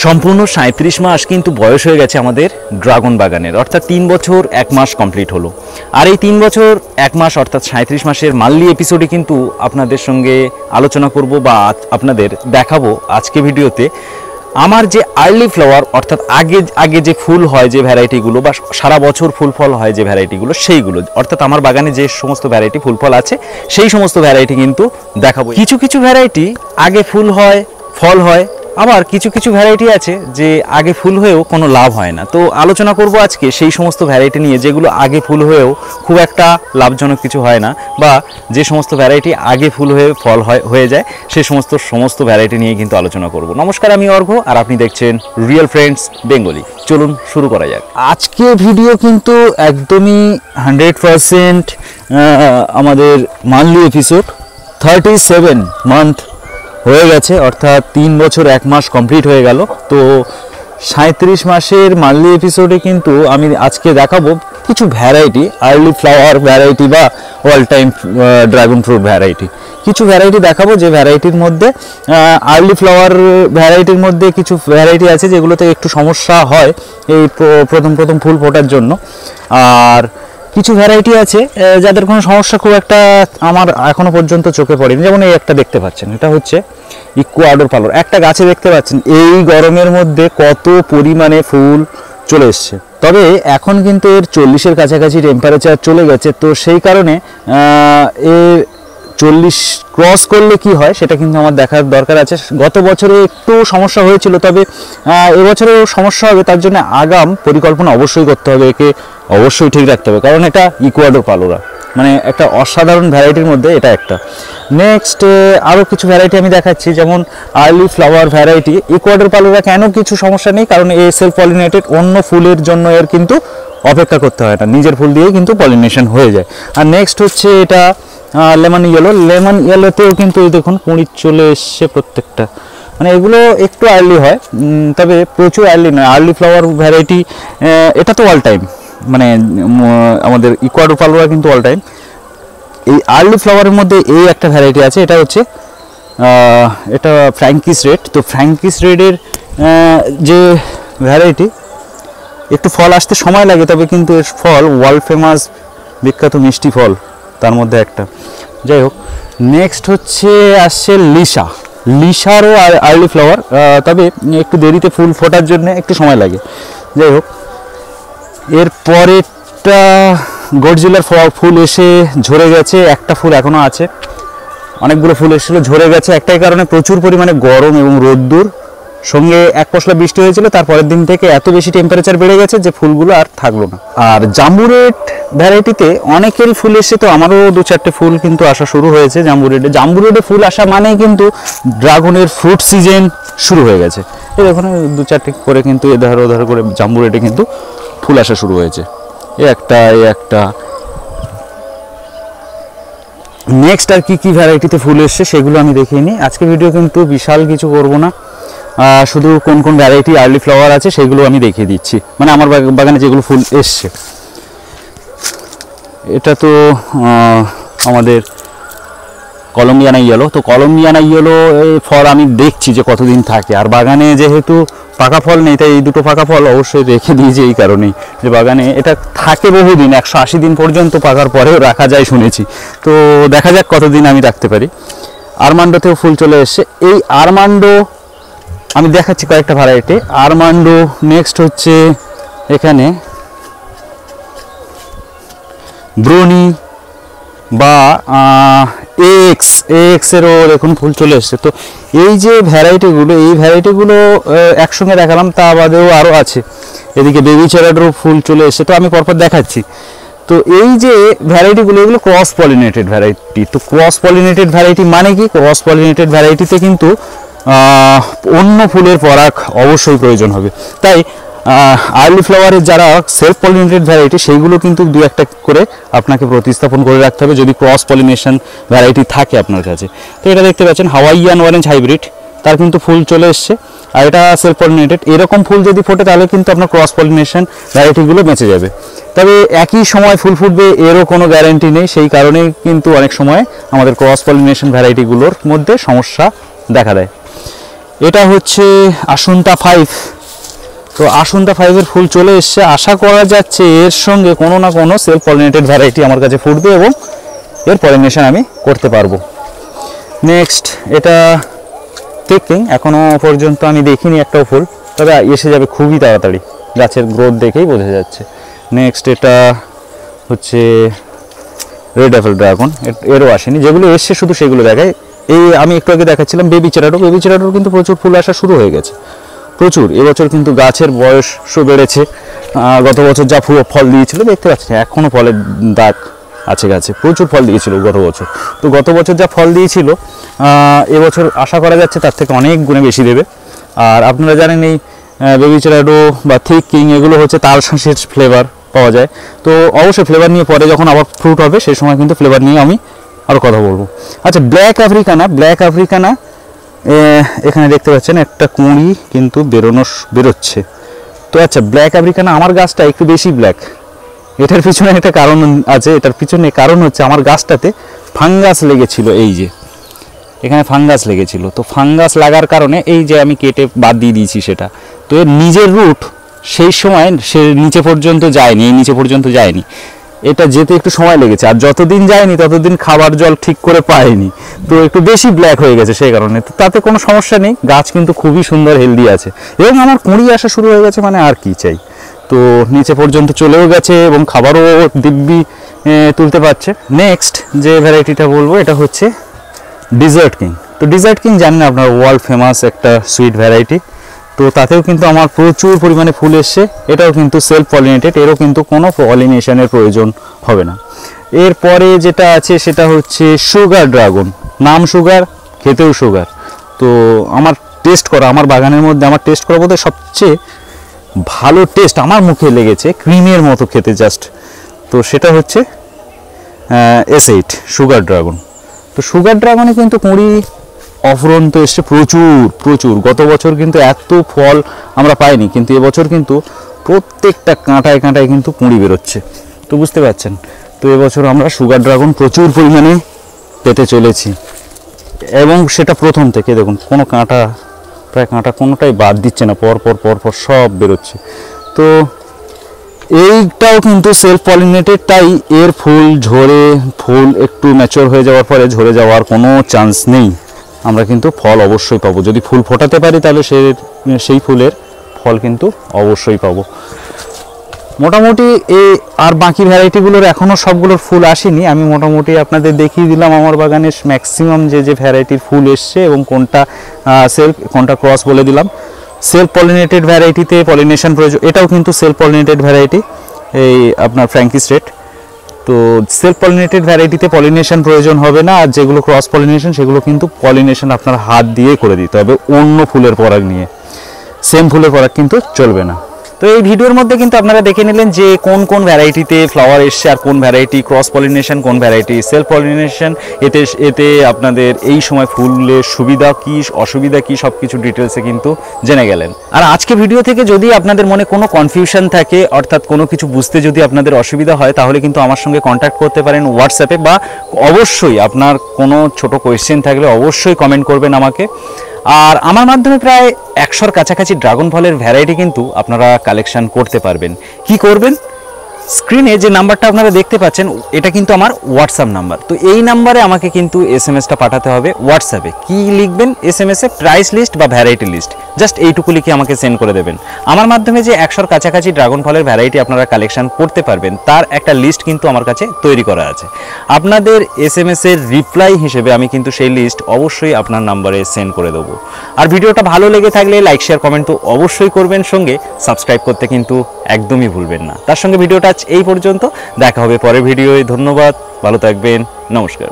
সম্পূর্ণ ৩৭ মাস কিন্তু বয়স হয়ে গেছে আমাদের ড্রাগন বাগানের, অর্থাৎ ৩ বছর ১ মাস কমপ্লিট হলো। আর এই ৩ বছর ১ মাস অর্থাৎ ৩৭ মাসের মাল্লি এপিসোডে কিন্তু আপনাদের সঙ্গে আলোচনা করব বা আপনাদের দেখাবো আজকে ভিডিওতে আমার যে আর্লি ফ্লাওয়ার অর্থাৎ আগে যে ফুল হয় যে ভ্যারাইটিগুলো বা সারা বছর ফুল ফল হয় যে ভ্যারাইটিগুলো সেইগুলো, অর্থাৎ আমার বাগানে যে সমস্ত ভ্যারাইটি ফুল ফল আছে সেই সমস্ত ভ্যারাইটি কিন্তু দেখাবো। কিছু কিছু ভ্যারাইটি আগে ফুল হয় ফল হয়, আবার কিছু কিছু ভ্যারাইটি আছে যে আগে ফুল হয়েও কোনো লাভ হয় না। তো আলোচনা করব আজকে সেই সমস্ত ভ্যারাইটি নিয়ে যেগুলো আগে ফুল হয়েও খুব একটা লাভজনক কিছু হয় না, বা যে সমস্ত ভ্যারাইটি আগে ফুল হয়ে ফল হয়ে যায় সেই সমস্ত ভ্যারাইটি নিয়ে কিন্তু আলোচনা করব। নমস্কার, আমি অর্ঘ্য আর আপনি দেখছেন রিয়েল ফ্রেন্ডস বেঙ্গলি। চলুন শুরু করা যাক। আজকে ভিডিও কিন্তু একদমই 100% আমাদের মান্থলি এপিসোড 37 মান্থ হয়ে গেছে, অর্থাৎ ৩ বছর ১ মাস কমপ্লিট হয়ে গেল। তো ৩৭ মাসের মান্থলি এপিসোডে কিন্তু আমি আজকে দেখাবো কিছু ভ্যারাইটি, আর্লি ফ্লাওয়ার ভ্যারাইটি বা all time dragon fruit variety. কিছু ভ্যারাইটি দেখাবো যে ভ্যারাইটির মধ্যে আর্লি ফ্লাওয়ার ভ্যারাইটির মধ্যে কিছু ভ্যারাইটি আছে যেগুলোতে একটু সমস্যা হয় এই প্রথম ফুল ফোটার জন্য, আর কিছু ভ্যারাইটি আছে যাদের কোনো সমস্যা খুব একটা আমার এখনো পর্যন্ত চোখে পড়েনি। যেমন এই একটা দেখতে পাচ্ছেন, এটা হচ্ছে ইকুয়াডোর পালোর। একটা গাছে দেখতে পাচ্ছেন এই গরমের মধ্যে কত পরিমাণে ফুল চলে এসছে। তবে এখন কিন্তু এর 40-এর কাছাকাছি টেম্পারেচার চলে গেছে, তো সেই কারণে এর 40 ক্রস করলে কি হয় সেটা কিন্তু আমার দেখার দরকার আছে। গত বছরে একটু সমস্যা হয়েছিল, তবে এবছরেও সমস্যা হবে, তার জন্য আগাম পরিকল্পনা অবশ্যই করতে হবে, একে অবশ্যই ঠিক রাখতে হবে, কারণ এটা ইকুয়াডোর পালোরা, মানে একটা অসাধারণ ভ্যারাইটির মধ্যে এটা একটা। নেক্সট আরও কিছু ভ্যারাইটি আমি দেখাচ্ছি, যেমন আর্লি ফ্লাওয়ার ভ্যারাইটি। ইকুয়াডোর পালোরা কেন কিছু সমস্যা নেই, কারণ এ সেলফ পলিনেটেড, অন্য ফুলের জন্য এর কিন্তু অপেক্ষা করতে হয় না, নিজের ফুল দিয়েই কিন্তু পলিনেশন হয়ে যায়। আর নেক্সট হচ্ছে এটা লেমন ইয়েলোতেও কিন্তু এই দেখুন কুঁড়ি চলে এসছে প্রত্যেকটা, মানে এগুলো একটু আর্লি হয়, তবে প্রচুর আর্লি নয়। আর্লি ফ্লাওয়ার ভ্যারাইটি এটা তো অল টাইম, মানে আমাদের ইকুয়াডোর পালোরা কিন্তু অল টাইম। এই আর্লি ফ্লাওয়ারের মধ্যে এই একটা ভ্যারাইটি আছে, এটা হচ্ছে এটা ফ্র্যাঙ্কিস রেড। তো ফ্র্যাঙ্কিস রেডের যে ভ্যারাইটি একটু ফল আসতে সময় লাগে, তবে কিন্তু এর ফল ওয়ার্ল্ড ফেমাস, বিখ্যাত মিষ্টি ফল তার মধ্যে একটা। যাই হোক, নেক্সট হচ্ছে আসছে লিসারও আর্লি ফ্লাওয়ার, তবে একটু দেরিতে ফুল ফোটার জন্য একটু সময় লাগে। যাই হোক, এর পরেরটা গডজিলার ফুল এসে ঝরে গেছে, একটা ফুল এখনও আছে, অনেকগুলো ফুল এসেছিলো ঝরে গেছে একটাই কারণে, প্রচুর পরিমাণে গরম এবং রোদ্দুর, সঙ্গে এক পশলা বৃষ্টি হয়েছিল, তারপরের দিন থেকে এত বেশি টেম্পারেচার বেড়ে গেছে যে ফুলগুলো আর থাকলো না। আর জাম্বু রেড ভ্যারাইটিতে অনেকেরই ফুল এসছে, তো আমারও 2-4টে ফুল কিন্তু আসা শুরু হয়েছে জাম্বু রেডে ফুল আসা মানেই কিন্তু ড্রাগনের ফ্রুট সিজন শুরু হয়ে গেছে। এই দেখুন 2-4টে করে কিন্তু এধার ওধার করে জাম্বু রেডে কিন্তু ফুল আসা শুরু হয়েছে। এই একটা নেক্সট আর কি ভ্যারাইটিতে ফুল এসছে সেগুলো আমি দেখিয়ে নিই। আজকে ভিডিও কিন্তু বিশাল কিছু করব না, শুধু কোন ভ্যারাইটি আর্লি ফ্লাওয়ার আছে সেগুলো আমি দেখিয়ে দিচ্ছি, মানে আমার বাগানে যেগুলো ফুল এসছে। এটা তো আমাদের কলম্বিয়ানা ইয়েলো। তো কলম্বিয়ানা ইয়েলো এই ফল আমি দেখছি যে কতদিন থাকে, আর বাগানে যেহেতু পাকা ফল নেই তাই এই দুটো পাকা ফল অবশ্যই রেখে দিয়েছি এই কারণেই, যে বাগানে এটা থাকে বহুদিন, 180 দিন পর্যন্ত পাকার পরেও রাখা যায় শুনেছি। তো দেখা যাক কতদিন আমি রাখতে পারি। আরমান্ডোতেও ফুল চলে এসছে। এই আরমান্ডো আমি দেখাচ্ছি কয়েকটা ভ্যারাইটি আরমান্ডো। নেক্সট হচ্ছে এখানে ব্রোনি বা এক্সেরও দেখুন ফুল চলে এসছে। তো এই যে ভ্যারাইটিগুলো একসঙ্গে দেখালাম, তা বাদেও আরও আছে। এদিকে বেবি চেরাডোরও ফুল চলে এসছে, তো আমি পরপর দেখাচ্ছি। তো এই যে ভ্যারাইটিগুলো এগুলো ক্রস পলিনেটেড ভ্যারাইটি। তো ক্রস পলিনেটেড ভ্যারাইটি মানে কি, ক্রস পলিনেটেড ভ্যারাইটিতে কিন্তু অন্য ফুলের পরাগ অবশ্যই প্রয়োজন হবে, তাই আর্লি ফ্লাওয়ারের যারা সেলফ পলিনেটেড ভ্যারাইটি সেইগুলো কিন্তু 2-1টা করে আপনাকে প্রতিস্থাপন করে রাখতে হবে যদি ক্রস পলিনেশন ভ্যারাইটি থাকে আপনার কাছে। তো এটা দেখতে পাচ্ছেন হাওয়াইয়ান অরেঞ্জ হাইব্রিড, তার কিন্তু ফুল চলে এসছে, আর এটা সেলফ পলিনেটেড। এরকম ফুল যদি ফোটে তাহলে কিন্তু আপনার ক্রস পলিনেশন ভ্যারাইটিগুলো বেঁচে যাবে, তবে একই সময় ফুল ফুটবে এরও কোনো গ্যারান্টি নেই, সেই কারণেই কিন্তু অনেক সময় আমাদের ক্রস পলিনেশন ভ্যারাইটিগুলোর মধ্যে সমস্যা দেখা দেয়। এটা হচ্ছে আসুন্তা 5। তো আসুন্তা 5-এর ফুল চলে এসছে, আশা করা যাচ্ছে এর সঙ্গে কোনো না কোনো সেলফ পলিনেটেড ভ্যারাইটি আমার কাছে ফুটবে এবং এর পলিনেশন আমি করতে পারবো। নেক্সট এটা থিক কিং, এখনও পর্যন্ত আমি দেখিনি একটাও ফুল, তবে এসে যাবে খুবই তাড়াতাড়ি, গাছের গ্রোথ দেখেই বোঝা যাচ্ছে। নেক্সট এটা হচ্ছে রেড অ্যাপেল ড্রাগন, এরও আসেনি, যেগুলো এসছে শুধু সেগুলো দেখায়। এই আমি একটু আগে দেখাচ্ছিলাম বেবি চেরাটো, বেবি চেরাটোর কিন্তু প্রচুর ফুল আসা শুরু হয়ে গেছে, প্রচুর। এবছর কিন্তু গাছের বয়সও বেড়েছে, গত বছর যা ফল দিয়েছিল দেখতে পাচ্ছি এখনও ফলের দাগ আছে গাছে, প্রচুর ফল দিয়েছিল গত বছর। তো গত বছর যা ফল দিয়েছিল এবছর আশা করা যাচ্ছে তার থেকে অনেক গুণে বেশি দেবে। আর আপনারা জানেন এই বেবি চেরাটো বা থিক কিং এগুলো হচ্ছে তাল শাঁসের ফ্লেভার পাওয়া যায়। তো অবশ্যই ফ্লেভার নিয়ে পরে যখন আবার ফ্রুট হবে সেই সময় কিন্তু ফ্লেভার নিয়ে আমি আরও কথা বলবো। আচ্ছা, ব্ল্যাক আফ্রিকানা এখানে দেখতে পাচ্ছেন একটা কুঁড়ি কিন্তু বেরোচ্ছে। তো আচ্ছা, ব্ল্যাক আফ্রিকানা আমার গাছটা একটু বেশি ব্ল্যাক, এটার পিছনে একটা কারণ আছে। এটার পিছনে কারণ হচ্ছে আমার গাছটাতে ফাঙ্গাস লেগেছিল, এই যে এখানে ফাঙ্গাস লেগেছিল। তো ফাঙ্গাস লাগার কারণে এই যে আমি কেটে বাদ দিয়ে দিয়েছি সেটা, তো এর নিজের রুট সেই সময় সে নিচে পর্যন্ত যায়নি, এই নিচে পর্যন্ত যায়নি, এটা যেতে একটু সময় লেগেছে। আর যতদিন যায়নি ততদিন খাবার জল ঠিক করে পায়নি, তো একটু বেশি ব্ল্যাক হয়ে গেছে সেই কারণে। তো তাতে কোনো সমস্যা নেই, গাছ কিন্তু খুবই সুন্দর হেলদি আছে এবং আমার কুঁড়ি আসা শুরু হয়ে গেছে, মানে আর কি চাই। তো নিচে পর্যন্ত চলেও গেছে এবং খাবারও দিব্যি তুলতে পারছে। নেক্সট যে ভ্যারাইটিটা বলবো এটা হচ্ছে ডিজার্ট কিং। তো ডিজার্ট কিং জানেন আপনার ওয়ার্ল্ড ফেমাস একটা সুইট ভ্যারাইটি, তো তাতেও কিন্তু আমার প্রচুর পরিমাণে ফুল এসছে। এটাও কিন্তু সেলফ পলিনেটেড, এরও কিন্তু কোনো পলিনেশনের প্রয়োজন হবে না। এরপরে যেটা আছে সেটা হচ্ছে সুগার ড্রাগন, নাম সুগার, খেতেও সুগার। তো আমার টেস্ট করা, আমার বাগানের মধ্যে আমার টেস্ট করা বোধহয় সবচেয়ে ভালো টেস্ট আমার মুখে লেগেছে, ক্রিমের মতো খেতে জাস্ট। তো সেটা হচ্ছে S8 সুগার ড্রাগন। তো সুগার ড্রাগনে কিন্তু কুঁড়ি অফুরন্ত এসছে প্রচুর। গত বছর কিন্তু এত ফল আমরা পাইনি, কিন্তু এবছর কিন্তু প্রত্যেকটা কাঁটায় কিন্তু কুঁড়ি বেরোচ্ছে, তো বুঝতে পারছেন। তো এবছর আমরা সুগার ড্রাগন প্রচুর পরিমাণে পেতে চলেছি এবং সেটা প্রথম থেকে দেখুন কোনো কাঁটা, প্রায় কাঁটা কোনোটাই বাদ দিচ্ছে না, পর পর সব বেরোচ্ছে। তো এইটাও কিন্তু সেলফ পলিনেটেড, তাই এর ফুল একটু ম্যাচিওর হয়ে যাওয়ার পরে ঝরে যাওয়ার কোনো চান্স নেই, আমরা কিন্তু ফল অবশ্যই পাবো। যদি ফুল ফোটাতে পারি তাহলে সেই ফুলের ফল কিন্তু অবশ্যই পাবো। মোটামুটি আর বাকি ভ্যারাইটিগুলোর এখনও সবগুলোর ফুল আসেনি, আমি মোটামুটি আপনাদের দেখিয়ে দিলাম আমার বাগানের ম্যাক্সিমাম যে ভ্যারাইটির ফুল এসছে এবং কোনটা সেলফ কোনটা ক্রস বলে দিলাম। সেলফ পলিনেটেড ভ্যারাইটিতে পলিনেশন প্রয়োজন, এটাও কিন্তু সেলফ পলিনেটেড ভ্যারাইটি, এই আপনার ফ্র্যাঙ্কি স্ট্রেট। তো সেলফ পলিনেটেড ভ্যারাইটিতে পলিনেশন প্রয়োজন হবে না, আর যেগুলো ক্রস পলিনেশন সেগুলো কিন্তু পলিনেশন আপনার হাত দিয়ে করে দিতে হবে, অন্য ফুলের পরাগ নিয়ে, সেম ফুলের পরাগ কিন্তু চলবে না। তো এই ভিডিওর মধ্যে কিন্তু আপনারা দেখে নিলেন যে কোন ভ্যারাইটিতে ফ্লাওয়ার এসছে আর কোন ভ্যারাইটি ক্রস পলিনেশন, কোন ভ্যারাইটি সেলফ পলিনেশন। এতে আপনাদের এই সময় ফুলের সুবিধা কি অসুবিধা কি সব কিছু ডিটেলসে কিন্তু জেনে গেলেন। আর আজকে ভিডিও থেকে যদি আপনাদের মনে কোনো কনফিউশন থাকে, অর্থাৎ কোনো কিছু বুঝতে যদি আপনাদের অসুবিধা হয়, তাহলে কিন্তু আমার সঙ্গে কন্ট্যাক্ট করতে পারেন হোয়াটসঅ্যাপে, বা অবশ্যই আপনার কোনো ছোট কোয়েশ্চেন থাকলে অবশ্যই কমেন্ট করবেন আমাকে। আর আমার মাধ্যমে প্রায় 100-র কাছাকাছি ড্রাগন ফলের ভ্যারাইটি কিন্তু আপনারা কালেকশন করতে পারবেন। কি করবেন, স্ক্রিনে যে নাম্বারটা আপনারা দেখতে পাচ্ছেন এটা কিন্তু আমার হোয়াটসঅ্যাপ নাম্বার। তো এই নাম্বারে আমাকে কিন্তু এসএমএসটা পাঠাতে হবে হোয়াটসঅ্যাপে। কি লিখবেন এসএমএসে? প্রাইস লিস্ট বা ভ্যারাইটি লিস্ট, জাস্ট এইটুকু লিখে আমাকে সেন্ড করে দেবেন। আমার মাধ্যমে যে 100-র কাছাকাছি ড্রাগন ফলের ভ্যারাইটি আপনারা কালেকশন করতে পারবেন তার একটা লিস্ট কিন্তু আমার কাছে তৈরি করা আছে। আপনাদের এসএমএসের রিপ্লাই হিসেবে আমি কিন্তু সেই লিস্ট অবশ্যই আপনার নাম্বারে সেন্ড করে দেবো। আর ভিডিওটা ভালো লেগে থাকলে লাইক শেয়ার কমেন্ট তো অবশ্যই করবেন, সঙ্গে সাবস্ক্রাইব করতে কিন্তু একদমই ভুলবেন না। তার সঙ্গে ভিডিওটা এই পর্যন্ত, দেখা হবে পরের ভিডিওয়। ধন্যবাদ, ভালো থাকবেন, নমস্কার।